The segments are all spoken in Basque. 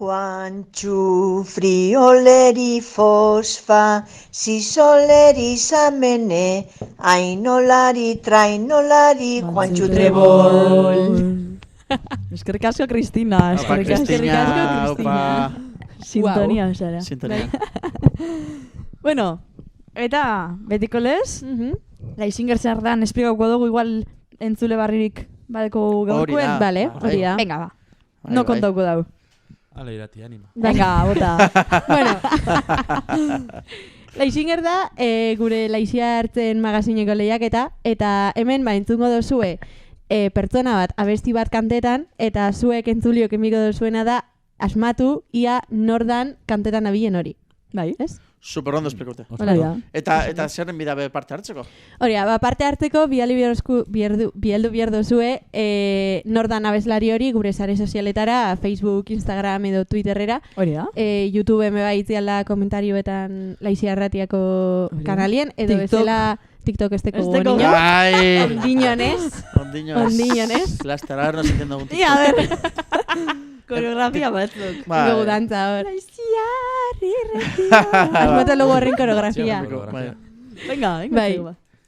Juantxu frioleri fosfa, zizoleri zamene, ainolari, trainolari, Juantxu trebol. Eskerrik asko, Cristina. Eskerrik asko, Cristina. Sintonia, zara. Sintonia. Bueno, eta betiko lez, Laizinger zer dan esplikauko dugu igual entzule barririk badeko gaurkuen. Vale, hori da. Venga, ba. No kontauko dau. Ala irati anima. Venga, bota. Bueno, Laizinger da gure Laizia Hartzen magazineko lehiaketa, eta hemen entzungo dozue pertsona bat abesti bat kantetan, eta zuek entzuliok emiko dozuena da asmatu ia nordan kantetan abilen hori. Bai, ez? Super ondo esplikute. Eta zerren bidabe parte hartzeko? Hori, parte hartzeko bieldu zue nordan abeslari hori gure sare sozialetara, Facebook, Instagram edo Twitterrera. Hori da. YouTube eme baitziala komentarioetan Laizia Arratiako kanalien, edo bezala TikTok esteko niño. Ondinonez. Klasterar, no se entiendo un TikTok. A ver. Koreografia batzuk. Dugu dantza hor. Laizia Arratiako. Asmatu lugu horren koreografia.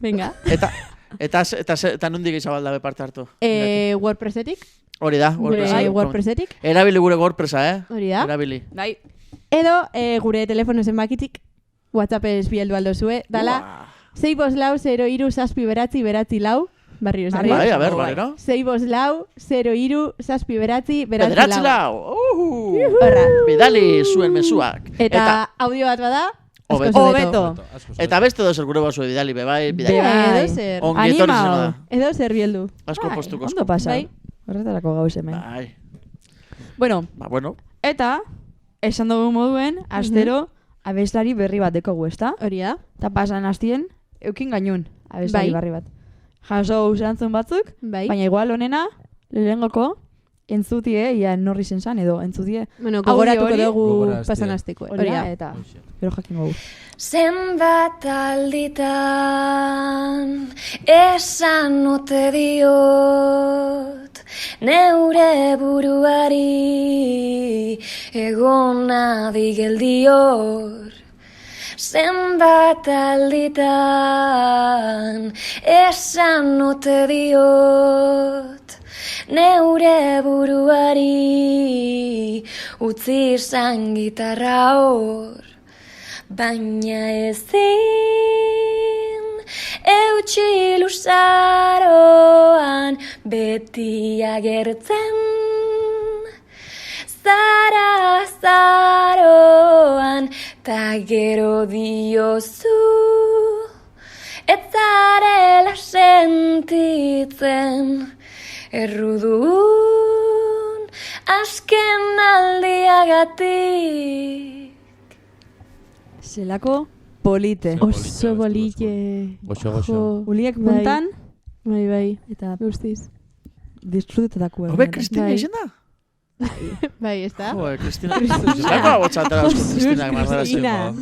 Venga. Eta nondik izabaldabe parte hartu? WordPressetik. Hori da, WordPressetik. Erabili gure WordPressa, Hori da. Erabili. Edo gure telefono zenbakitik WhatsApp ez bieldu aldo zue. Dala, 654-037-9 barrio esari. Bai, a ver, barrero. 654-037-9. Bidali zuen mezuak. Eta audio bat bada, hobeto. Eta beste dozer gure basue bidali, bebai. Edo zer. Animao. Edo zer bieldu. Asko postuko. Ondo pasa. Horretarako gauz hemen. Bueno, eta esan dugu moduen, astero abeslari berri bat dekogu, ezta? Hori da. Eta pasan hastien, eukin gainun abeslari berri bat. Jaso usantzun batzuk, baina igual honena, lehengoko, entzutie, ia norri zen edo entzutie. Bueno, gogoratuko dugu pasan hasteko. Hori da, eta gero jakin gogu. Zenbat alditan esan ote diot neure buruari egon adi geldior. Zenbat alditan esan ote diot neure buruari utzi izan gitarra hor. Baina ezin eutxi luzaroan beti agertzen zara zaroan ta gero diozu ez zarela sentitzen errudun azken aldiagatik. Zelako polite. Oso bolite. Goxo. Uliek puntan. Bai. Eta guztiz. Disfrutetako. Hobe, Kristina izan da? Bai, ez da? Joder, Kristina. Zerako botxatera asko Kristina. Kristina.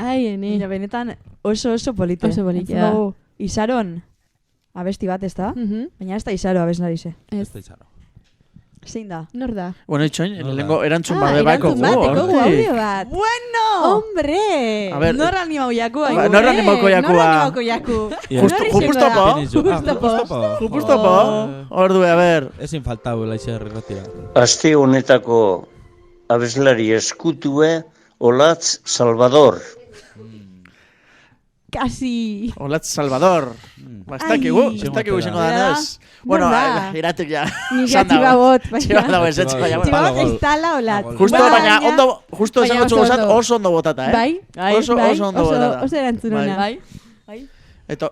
Ai, ene. Benetan oso polite. Oso polite, da. Isaron abesti bat, ez da? Baina ez da Isaro abeslarize. Ez da Isaro. Zein da? Nor da? Bueno, itxoin, lehenko erantzun bat baiko gu. Erantzun audio bat. Bueno! Hombre! Nor animau jakua. Nor animauko jakua. Jupustopo. Ordue, a ver. Ezin faltau Laizia Arratia. Aste honetako abeslari eskutue Olatz Salvador. Casi. Olatz Salvador. Estakigu izango da nez. Bueno, iratek ja. Txiba bot. Txiba dago ez etxiko. Txiba bot ez tala Olatz. Justo esango txugozat oso ondo botata, Bai. Oso ondo botata. Oso erantzunona. Bai. Eta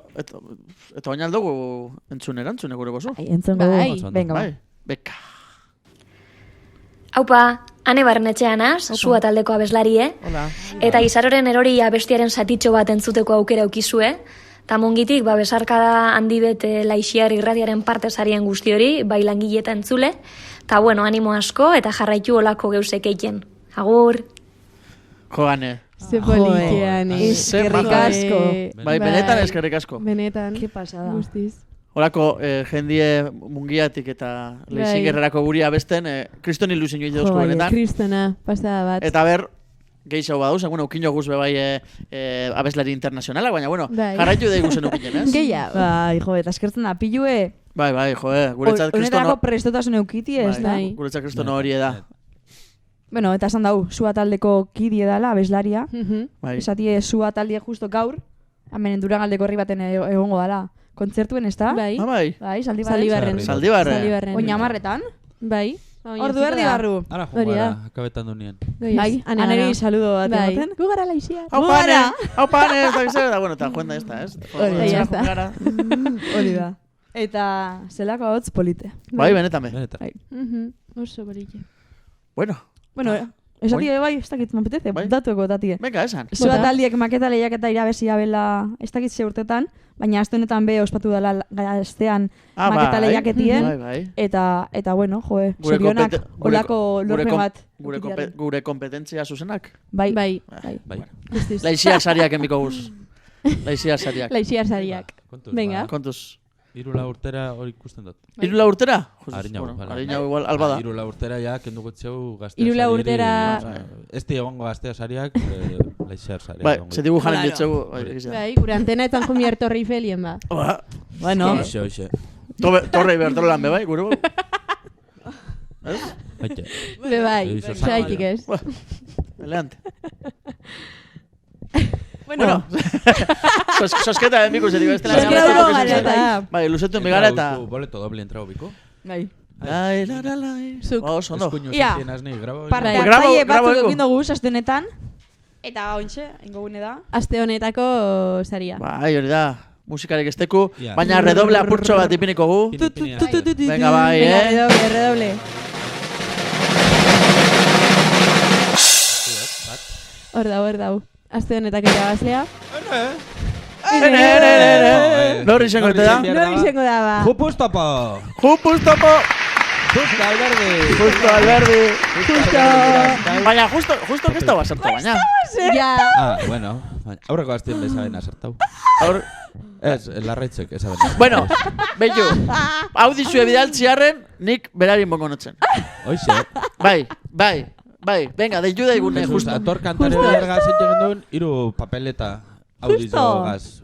baina aldugu entzune gure gozu. Entzun gogu. Venga, Beka. Haupa, ane barnetxean zua taldeko abeslarie. Hola. Eta Isaroren erori abestiaren satitxo bat entzuteko aukera aukizue. Ta mongitik, besarkada handi bete Laixiar irratiaren parte sarien guzti hori, bai langile eta entzule. Ta bueno, animo asko eta jarraitu olako geusek eiken. Agur! Joane. Ze politean. Eskerrik asko. Bai, benetan eskerrik asko. Benetan. Ke pasada. Guztiz. Horako jendie mungiatik eta Leixingerrerako guria besten, kriston ilusioa idozko benetan. Kristona, pasada bat. Eta ber, gehiago baduz, ukin joguz bebai abeslari internazionala, baina, jarraitu da iguzen ukinen, ez? Gehiago. Bai, jo, eta eskertzen da, pilue. Bai, guretzat kristono... Honetarako prestotasun eukiti, ez da? Guretzat kristono hori da. Bueno, eta esan dau, Sua taldeko kidie dala, abeslaria. Esatie, Sua taldie justo gaur, hemen Durangaldeko herri baten egongo dala. Kontzertuen, ez da? Bai. Bai, Zaldibarren. Oina amarretan. Bai. Ordu erdi barru. Ara joan gara, akabetan du nien. Bai, aneri saludo bat ematen. Gu gara Leixia. Hau pane, eta bizera, da, bueno, eta joan da ez da, ez? Hori da. Eta zelako hotz polite. Bai, benetan be. Oso polite. Bueno, esati bai, ez dakit, manpeteze, datueko datie. Venga, esan. Sua taldiek maketa lehiaketa irabezia bela, ez dakit ze urtetan, baina aste honetan be ospatu dela gaztean maketa lehiaketien. Eta bueno, joe, sorionak olako lorpen bat. Gure kompetentzia zuzenak? Bai. Laixiar sariak emiko guz. Laixiar sariak. Venga. Kontuz. 3 urtera hori ikusten dut. 3 urtera? Arina igual albada. 3 urtera ja kenduko txeu gaztea 3 urtera... Ez di egongo gaztea sariak, Leixar sariak. Bai, ze dibujan ditzegu. Bai, gure antena etan jumiar Torre Eifelien ba. Bueno. Oixe. Torre Ibertorolan be bai, gure. Ez? Baite. Be bai, zaitik ez. Eleante. Bueno. Sosketa emiko ze digo, bai, luzetu en bigara eta... Boleto doble entrao biko. Bai. Lai. Oso, ondo. Ia, parte hartzaile batzuk ekin dugu aste honetan. Eta ointxe, ingo gune da. Aste honetako saria. Bai, hori da. Musikarik esteku, baina redoble apurtxo bat ipiniko gu. Venga, bai, Redoble. Hor dau. Aste honetako irabazlea. Norri izango da? Ba. Jupus topo! Justo Alberdi! Baina, justo que estaba sartu baina. Ja. Bueno. Aurreko astien bezaben asartau. Ez, larraitzek esaben. Bueno, bello. Hau dizue bidaltziarren, nik berari mongo notzen. Oixe. Bai, venga, deitu da igune, justo. Ator kantare berga zentzen duen, 3 papeleta audizio gaz.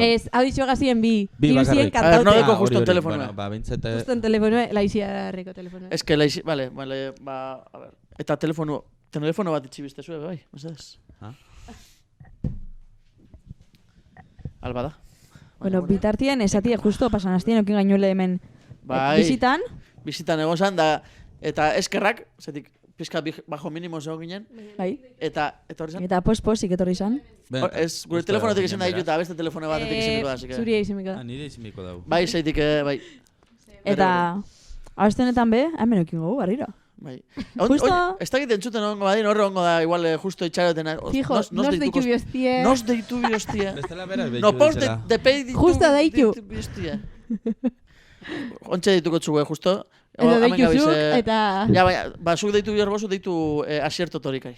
Ez, audizio gazien bi. Bakarrik. No deko justo en telefonoa. Justo en telefonoa, Laixiarreko telefonoa. Ez que Laixi, vale, a ver. Eta telefono bat itxibizte zue, bai, mesedez. Alba da. Bueno, bitartien esatie justo pasan hastien okin gainule hemen bizitan. Bizitan egon zan, da, eta eskerrak, zetik, pizka bajo mínimo zego ginen. Bai. Eta hori zan? Eta pos-posik etorri zan. Ez, gure telefonotik izan da ditu eta beste telefono batetik izan da. Zuria izimiko da. Nire izimiko dau. Bai, zeitik, bai. Eta, aste honetan be, hemen okin gogu, barriro. Bai. Justo... Ez dakit entzuten ongo badin, horre ongo da, igual, justo itxaroten. Fijo, nos deitu biostie. Nos deitu biostie. Bestela beraz behitu No, pos de pei ditu. Justo deitu. Biostie. Ontxe deituko txugue, justo. Edo deitu zuk, eta... Ja, ba, zuk deitu biorbozu, deitu asierto torikai.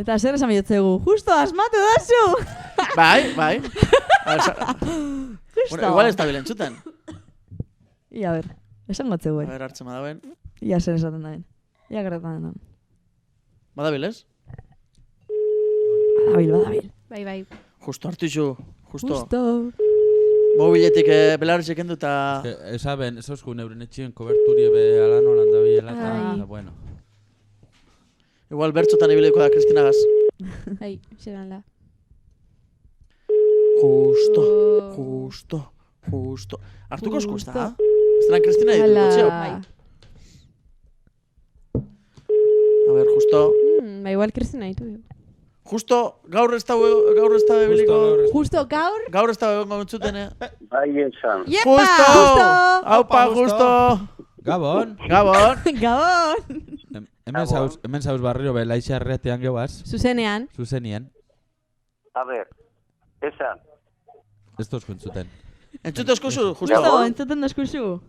Eta zer esan bihotzegu, justo asmatu dazu! Bai. Justo. Igual ez da bilentzuten. Ia, ber, esan gotzegu, A ber, hartzen badaben. Ia, zer esaten daen. Ia, gerretan den. Badabil, ez? Badabil. Bai. Justo, hartu izu. Justo. Mobiletik belarritzek endu eta... Esaben, ez osku neuren etxien koberturie be alan holan da biela eta, bueno. Igual bertzotan ibiliko da Kristina Gaz. Ai, zeran la. Justo. Artuko esku ez da? Ez da Kristina dituko txeo? A ver, justo... Ba, igual Kristina ditu. Justo, gaur ez da ebiliko... Justo, gaur? Gaur ez da egongo entzuten, Bai esan. Justo! Aupa, justo! Gabon! Hemen zauz barriro be Leixarretean geoaz. Zuzenean. A ver, esan. Ez tozko entzuten. Entzute eskuzu, justo? Justo, entzuten eskuzu.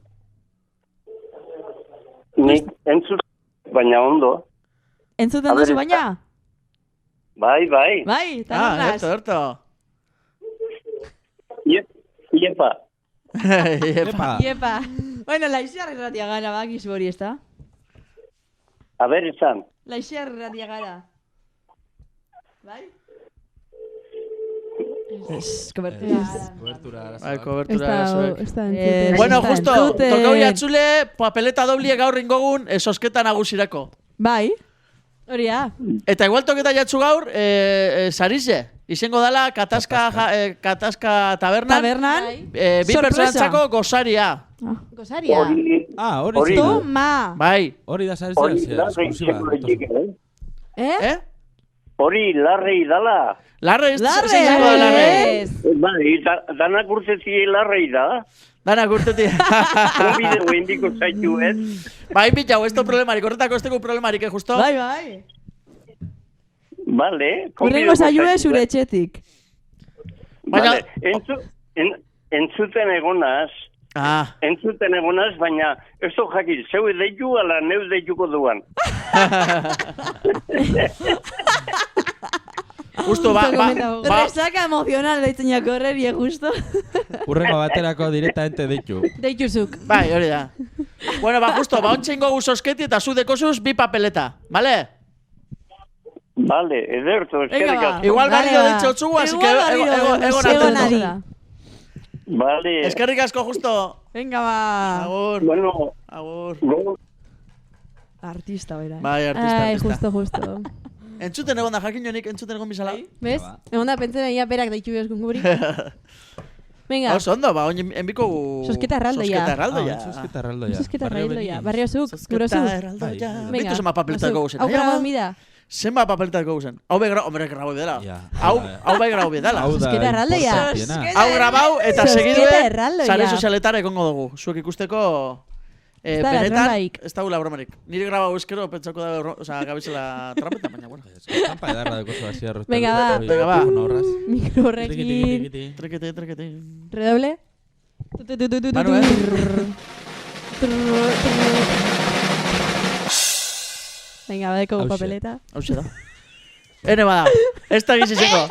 Nik entzut, baina ondo. Entzuten duzu baina? Bai. Bai, eta nolaz? Erto. Iepa. Iepa. Bueno, Laixiar irratia gara, bakizu hori, ez da? A ber, esan. Laixiar irratia gara. Bai? Kobertura Bueno, justo, tokau jatzule, papeleta doblie gaur ingogun sosketa nagusirako. Bai. Hori da. Eta igual toketa jatzu gaur, sarize. Izengo dala, katazka tabernan. Bi personantzako gozaria. Gozaria? Hori. Toma. Bai. Hori da sarizea, esklusiba. Hori larrei dala. Larrei. Bai, danak urtezi larrei da. Danak urtezi. Bideo indiko zaitu, ez? Bai, pitau, ez du problemarik, horretako ez dugu problemarik, justo? Bai. Vale. Horrengo zaiue zure etxetik. Vale, entzuten egonaz. Entzuten egonaz, baina ez du jakil, zeu deitu ala neu deituko duan. Justo, Resaka emocional deitzen jako horrerie, justo. Urrengo baterako directamente deitu. Deituzuk. Bai, hori da. Bueno, justo, ontsengo guzosketi eta zu dekosuz bi papeleta, vale? Vale, ederto, eskerrik asko. Igual barrio deitxo txugu, así que egon atento. Vale. Eskerrik asko, justo. Venga, ba. Agur. Bueno. Agur. Artista, bera. Bai, artista. Justo. Entzuten egon da, jakin jonik, entzuten egon bizala. Bez? Egon da, pentsen ia berak deitu bioskun guri. Venga. Oso ondo, ba, enbiko... Sosketa erraldoia. Sosketa erraldoia. Barrio zuk, guro zuk. Sosketa erraldoia. Bitu zema papeletako guzen. Hau grabau mida. Zenba papeletako guzen. Hau grabau bidala. Hau bai grabau bidala. Sosketa erraldoia. Hau grabau eta segidue sare sozialetara ekongo dugu. Zuek ikusteko... Benetan, ez da gula bromarik. Nire grabau eskero, pentsako da, gabizela trampeta, baina, bueno. Trampa edarra deko zoa ziarro. Venga, ba. Mikro horrekin. Trekete. Redoble. Manu, Venga, badeko papeleta. Hau da. Ene bada. Ez da gizizengo.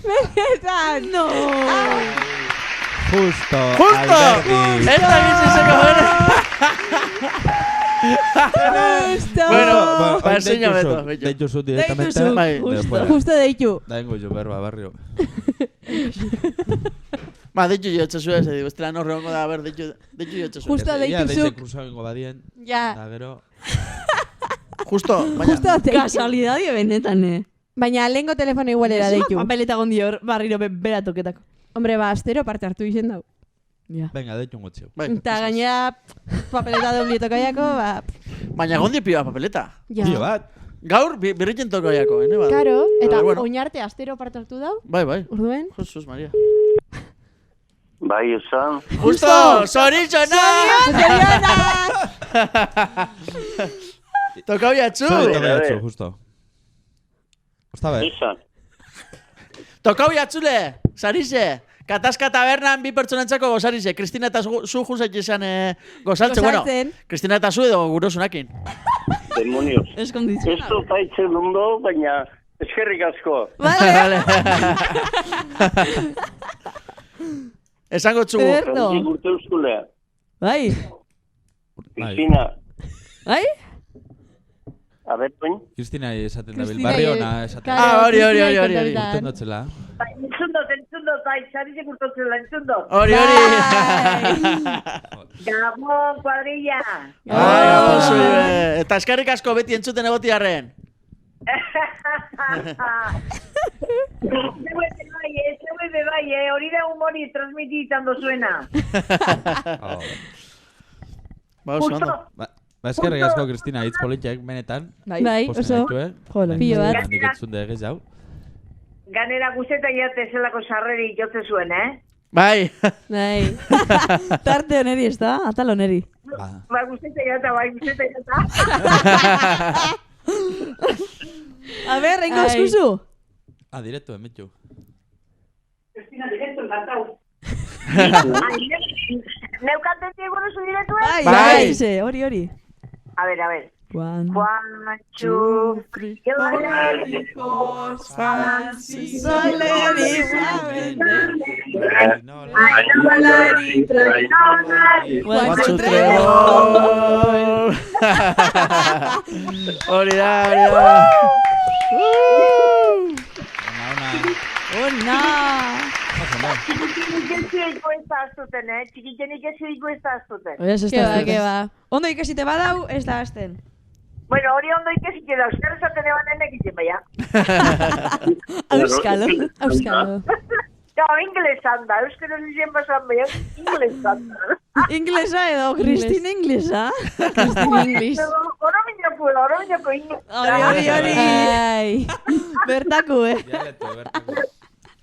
Benetan. No. Justo. Ez da gizizengo. Bueno, ba, enseña beto. Deitu zu directamente. Justo deitu. Da ingo jo berba, barrio. Ba, deitu jo etxezu ez, edo, estela no reongo da, a ber, deitu jo etxezu. Justo deitu zuk. Deite cruzado ingo badien. Ja. Da gero. Justo, baina. Kasualidadi benetan, Baina lehenko telefono igualera deitu. Papeleta gondi hor, barriro beratoketako. Hombre, ba, astero parte hartu izen dau. Venga, deitu ngotxeu. Eta gainera papeleta doblieto kaiako, ba... Baina gondi pioa papeleta. Pio bat. Gaur, birritzen toko kaiako, bada. Karo, eta oinarte astero parte hartu dau. Bai. Urduen. Jesus Maria. Bai, esan. Justo, zoritxona! Tokau jatzu! Justo. Osta ber. Esan. Tokau jatzule, sarize. Katazka tabernan bi pertsonentzako gozarize. Kristina eta zu junzait izan gozaltze. Bueno, Kristina eta zu edo gurosunakin. Demonios. Eskonditzu. Esto taitzen ondo, baina eskerrik asko. Vale. Esango txugu. Frantzik urte euskulea. Bai. Kristina. Bai? A ber, toin. Kristina esaten dabil. Barriona esaten dabil. Hori. Urten dotzela. Entzundot, bai, sarizek urtotzela, entzundot. Hori. Gabon, kuadrilla. Eta eskerrik asko beti entzuten egotiarren. Zeuede bai, hori da humori transmititan dozuena. Ba, oso ondo. Ba, eskerrik asko, Kristina, hitz politiak benetan. Bai, oso. Pilo bat. Nik entzunde egez jau. Ganera guzeta jate zelako sarreri jotze zuen, Bai. Tarte oneri, ez da? Atal oneri. Ba, guzeta jata. A ber, rengo eskuzu? Directo, emetxu. Kristina, directo, encantau. Neukanten dieguru zu directuen? Bai, hori. A ver. One, two, three, Oleri, fosfa, si soleri, Ainolari, trainolari, One, two, three, hori da. Ona! Txikitenik ez azuten. Que va. Ondo ikasite badau, ez da hasten. Bueno, hori ondo ikasite da, euskara zaten eban egiten baina. Auskalo. Inglesan da, euskara zizien basan baina, inglesan da. Inglesa edo, Kristina inglesa? Kristina inglis. Orominoko ingles. Hori. Bertaku,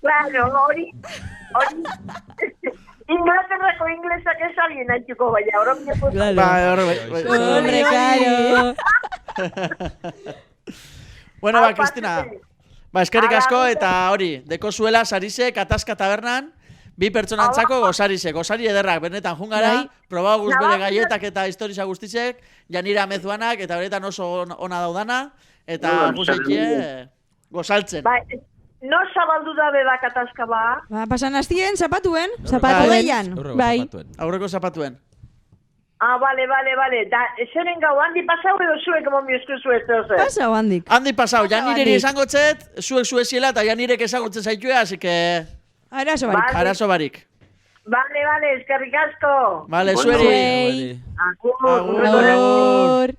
Claro, hori. Inglaterrako inglesak ez alien antxuko baina, orominoko. Hombre, claro. Bueno, Kristina. Eskerrik asko eta hori, deko zuela sarise, Katazka tabernan, bi pertsonantzako gozarize. Gozari ederrak, benetan jungara, probau guz bere gaietak eta historiza guztizek, janira mezuanak eta beretan oso ona daudana, eta guzaikie gozaltzen. No zabaldu da beda Katazka ba. Pasan hastien, zapatuen. Bai. Aurreko zapatuen. Vale. Da, zeren gau, handi pasau edo zuek momiozko zuek zoze? Pasau handik. Handi pasau, janireri esango txet, zuek zueziela eta janirek esagutzen zaitue, así que... Arazo barik. Vale, eskerrik asko. Vale, zueri. Agur.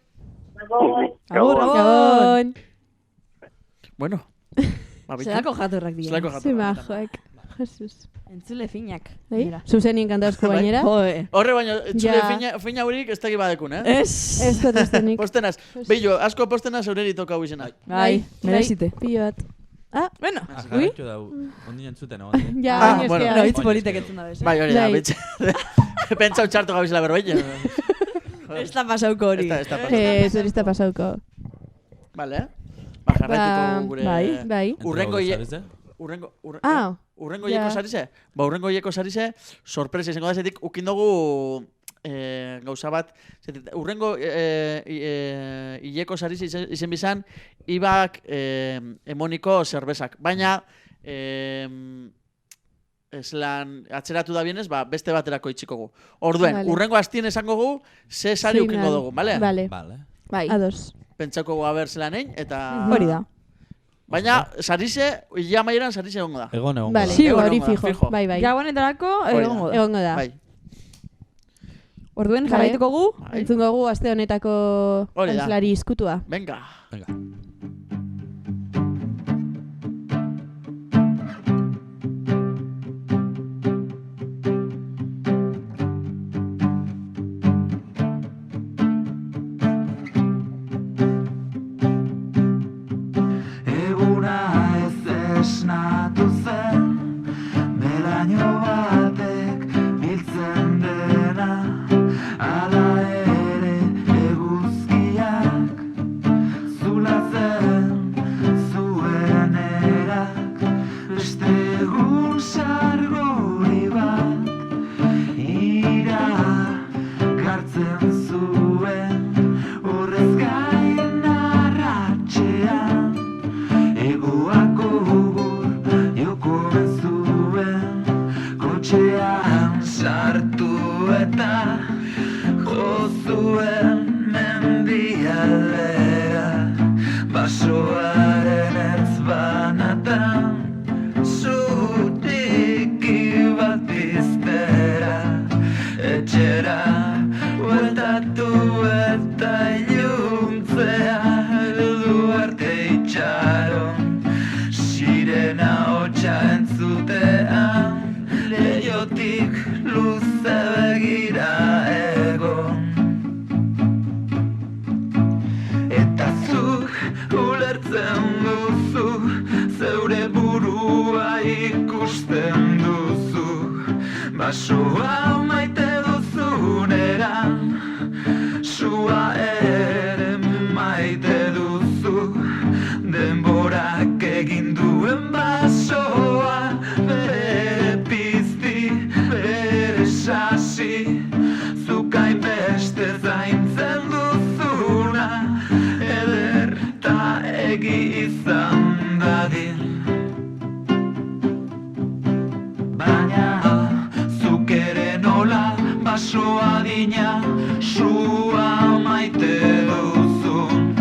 Bueno. Zelako jatorrak dira. Zimajoek. Jesus. Entzule finak. Zuzenien kantazko bainera. Horre baino, entzule fina hurik ez tegi badekun, Ez dut ustenik. Postenaz. Beio, asko postenaz eureri toka huizena. Bai, merezite. Pio bat. Bueno. Jarratxo dau, ondin entzuten egon. Bueno, hitz politek entzun da bez. Bai, hori da, betxe. Pentsau txartu gabizela berbein. Ez da pasauko hori. Ez hori da pasauko. Vale, jarraituko gure... Bai. Urrengo hieko sarize? Urrengo hieko sarize, sorpresa izango da zetik, ukindogu gauza bat, urrengo hieko sarize izen bizan, ibak emoniko zerbezak. Baina, atzeratu da bienez, beste baterako itxikogu. Orduen, urrengo hastien esango gu, ze sari ukingo dugu, bale? Bai. Ados. Pentsako gu haber zelan egin, eta... Hori da. Baina, sarize, ia maieran sarize egongo da. Egon da. Bale, hori fijo. Bai. Gauanetarako egongo da. Bai. Orduen jarraituko gu. Entzungo gu aste honetako antzlari izkutua. Venga. izan dadin. Baina zuk ere nola baso adina sua maite duzun,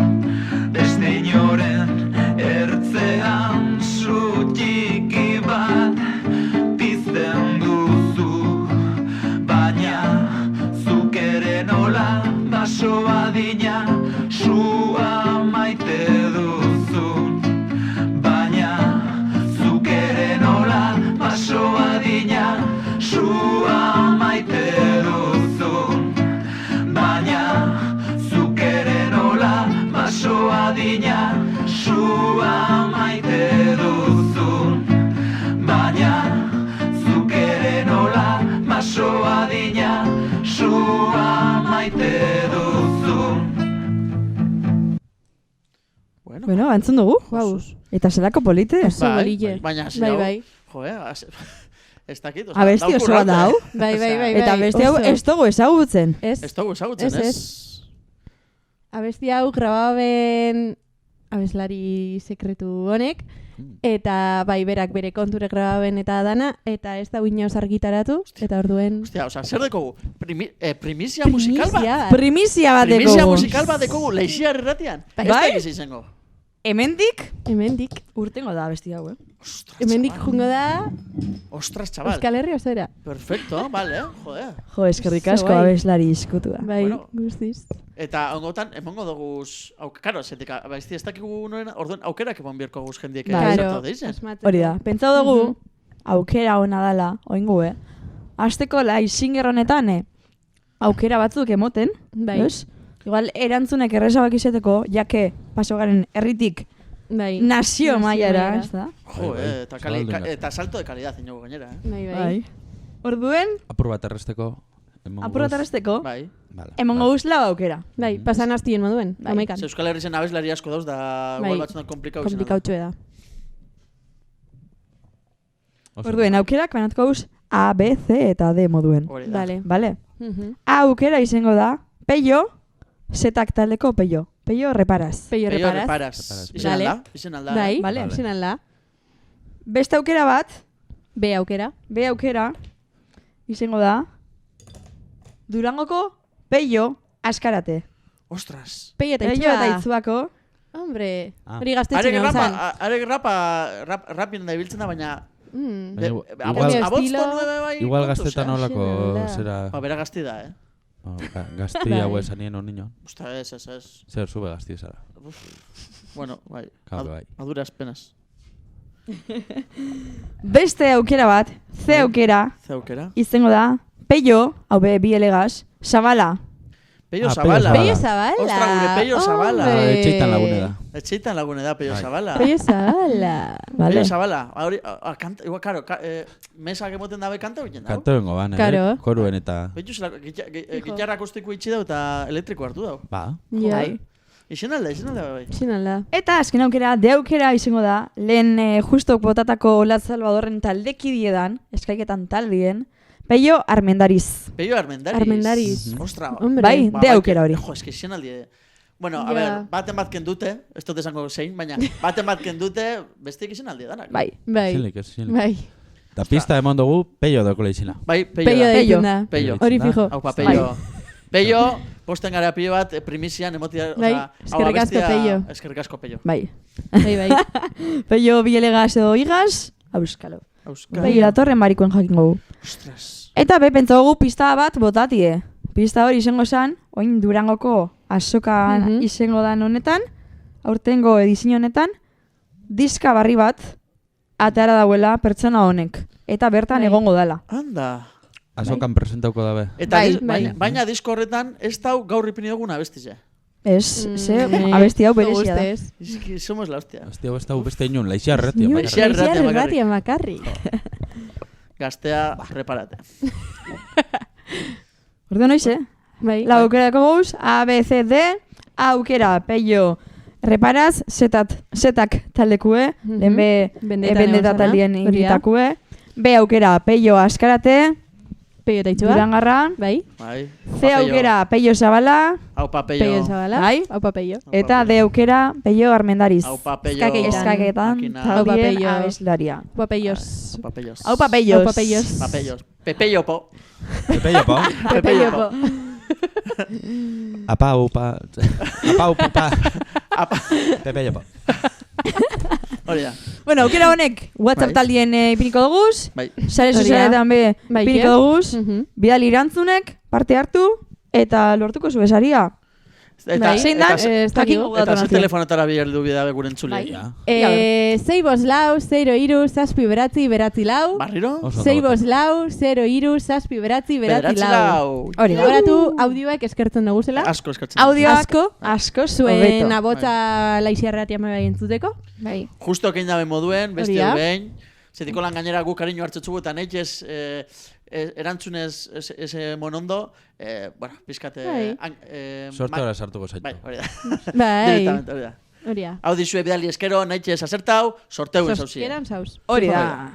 beste inoren ertzean su txiki bat pizten duzu. Baina zuk ere nola baso adina sua maite duzun. Baina zuk ere nola baso adina sua maite duzun. Baina zuk ere nola baso adina sua maite duzun. Baina zuk ere nola baso adina sua maite duzun. Bueno, antzun dugu. Wow. Eta zelako polite? Oso bolille. Baina, bai. ez dakit. Abesti oso bat dau. Bai. Eta abesti hau ez dugu ezagutzen. Ez dugu ezagutzen, ez? Abesti hau grababen abeslari sekretu honek, eta bai berak bere konture grababen eta dana, eta ez da inoz argitaratu, eta orduen... Ostia, zer dekogu? Primizia musikal bat? Primizia bat dekogu. Primizia musikal bat dekogu, Leixiar irratian. Ez da egiz izango. Hemendik urtengo da abesti hau, Hemendik jungo da... Ostras, chaval. Euskal Herri osera. Perfecto, vale, joder. Jo, eskerrik asko abeslari iskutua. Bai, guztiz. Eta ongotan, emongo duguz... Karo, zetik, abesti ez dakigu nuen, orduan aukerak emon bierko guz jendiek. Karo, hori da. Pentsau dugu, aukera hona dala, oingu, Azteko Laixinger honetan, aukera batzuk emoten, ez? Igual, erantzunek errezabak izeteko, jake, paso garen herritik, nazio maiara, ez da? Jo, eta salto de calidad inogu gainera, Bai. Orduen... Apur bat erresteko. Bai. Emongo guzla aukera. Bai, pasan hastien moduen, amaikan. Euskal Herri zen abeslari asko dauz, da igual batzunak komplikau izan. Komplikautxo da. Orduen, aukerak banatuko guz A, B, C eta D moduen. Vale. A aukera izango da, Peio, Zetak taldeko Peio. Peio reparaz. Peio reparaz. Izen alda. Bai, izen alda. Beste aukera bat. B aukera. Izango da. Durangoko Peio askarate. Ostras. Peio eta Itzuako. Hombre, hori gaztetxen hau zan. Arek rapien da ibiltzen da, baina... Igual gaztetan olako zera... Bera gazti da, Gazti hau esan nien hon niño. Ostra, ez. Zer, zube gazti esara. Bueno, bai. Maduras penas. Beste aukera bat, C aukera. Izango da, Peio, hau be, bi elegaz, Zabala. Peio Zabala. Ostra, gure Peio Zabala. Etxeitan lagune da. Etxeitan lagune da, Peio Zabala. Peio Zabala. Peio Zabala. Igual, karo, mesak emoten dabe kanta binen dago? Kanta bengo ban, koruen eta... Gitarra akustiko itxi dau eta elektriko hartu dau. Ba. Bai. Ixen alda, bai. Eta azken aukera, de aukera izango da, lehen justok botatako Olat Salvadorren taldekidiedan, eskaiketan taldien, Peio Armendariz. Ostra. Bai, de aukera hori. Jo, eski ixen aldi. Bueno, a ver, baten bat kendute, ez dut esango zein, baina baten bat kendute, bestiek izan aldi danak. Bai. Eta pista emon dugu, Peio daukole izina. Bai, Peio. Hori fijo. Haupa, Peio. Peio, posten gara pilo bat, primizian, emotia... Bai, eskerrik asko Peio. Eskerrik asko Peio. Bai. Peio bielegas edo igaz, auskalo. Peio datorren barikoen jakingo. Ostras. Eta pentsagogu pista bat botatie. Pista hori izango zan, oin Durangoko azokan izango dan honetan, aurtengo edizio honetan, diska barri bat atera dauela pertsona honek. Eta bertan egongo dela. Anda. Azokan presentauko dabe. Eta baina disko horretan ez dau gaur ipini dugun abestize. Ez, abesti hau berezia da. Izki, somos la hostia. Abesti hau ez dau beste inun, Leixiar Erratia. Leixiar Erratia makarri. Gaztea, reparate. Orduan oize? La aukera dako gauz, A, B, C, D, aukera, Peio, reparaz, zetak taldekue, lehen B, bendeta taldien ingitakue, B aukera, Peio, askarate, Peio eta Itxoa. Durangarran. Bai. C aukera Peio Zabala. Aupa Peio. Peio Zabala. Bai. Aupa Peio. Eta D aukera Peio Armendariz. Aupa Peio. Eskaketan. Aupa Peio. Abeslaria. Aupa Peios. Aupa Peios. Aupa Peios. Papellos. Pepeiopo. Pepeiopo. Pepeiopo. Apa, upa. Apa, upa. Pepeiopo. Hori da. Bueno, aukera honek WhatsApp taldien ipiniko duguz. Bai. Sare sozialetan be ipiniko duguz. Bidali erantzunek, parte hartu, eta lortuko zu besaria. Eta zein dan, jakingo eta ze telefonetara biherdu bidabe gure entzule. 6-4-6-0-2-7-9-9. Barriro? 6-4-6-0-2-7-9-9. Hori da. Horatu audioak eskertzen dugu zela. Asko eskertzen. Asko zuen abotza laixiarratia mebe entzuteko. Bai. Justo kein dabe moduen, beste behin. Zetiko lan gainera gu kariño hartzetzugu eta neitez erantzunez ese monondo, bueno, pizkate... Sorte hora sartuko zaitu. Bai, hori da. Bai. Directamente, hori da. Hau dizue bidali eskero, neitez asertau, sorteu en zauzien. Sortieran zauz. Hori da.